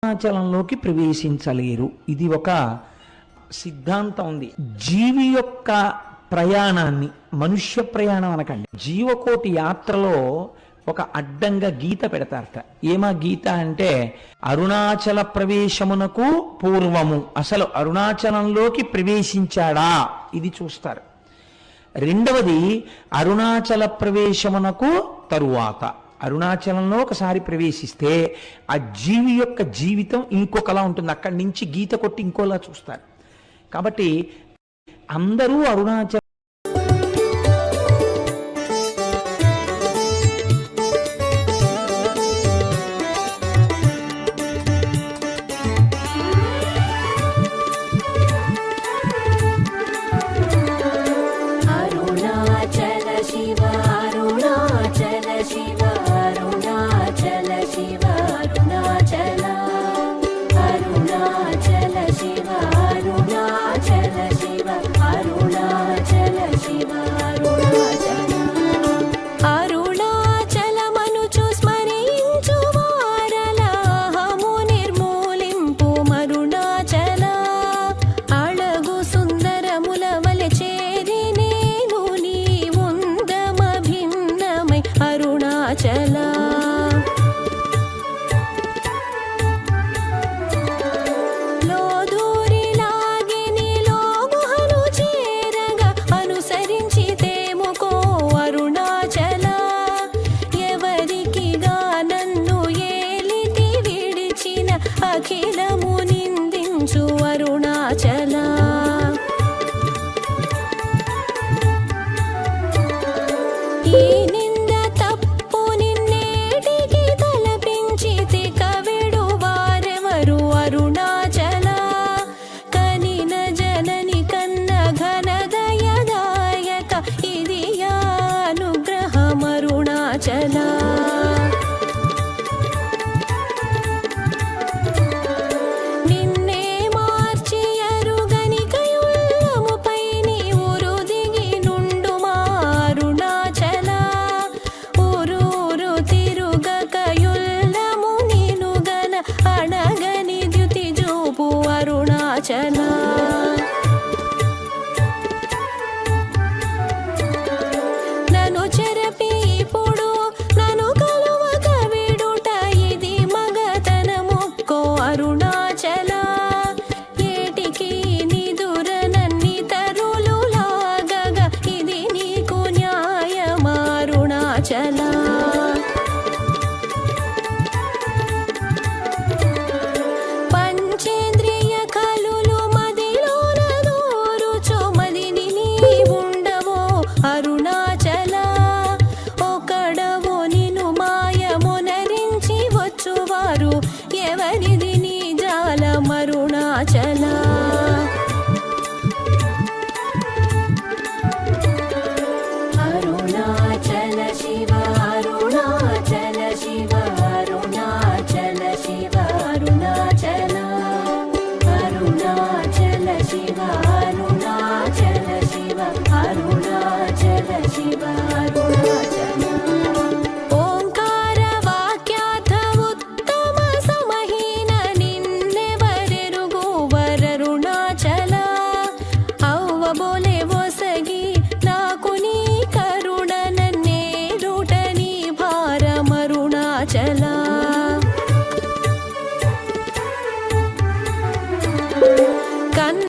అరుణాచలంలోకి ప్రవేశించలేరు. ఇది ఒక సిద్ధాంతం ఉంది. జీవి యొక్క ప్రయాణాన్ని మనుష్య ప్రయాణం అనకండి, జీవకోటి యాత్రలో ఒక అడ్డంగా గీత పెడతారట. ఏమా గీత అంటే అరుణాచల ప్రవేశమునకు పూర్వము అసలు అరుణాచలంలోకి ప్రవేశించాడా ఇది చూస్తారు. రెండవది అరుణాచల ప్రవేశమునకు తరువాత. అరుణాచలంలో ఒకసారి ప్రవేశిస్తే ఆ జీవి యొక్క జీవితం ఇంకొకలా ఉంటుంది. అక్కడి నుంచి గీత కొట్టి ఇంకోలా చూస్తారు. కాబట్టి అందరూ అరుణాచలం అఖిలము నిందించు అరుణాచల. ఈ నింద తప్పు నిన్నేటికి తలపించితి కవిడు వారెవరు అరుణాచల. కనిన జనని కన్న ఘన దయదాయక ఇది అనుగ్రహం అరుణాచల. నన్ను చెరపి ఇప్పుడు నన్ను కలువక విడుట ఇది మగతనముక్కో అరుణాచల. ఏటికి నిదుర నన్ని తరులు లాగగా ఇది నీకు న్యాయమా అరుణాచల. ఎవరిది నీ జాలం అరుణాచల.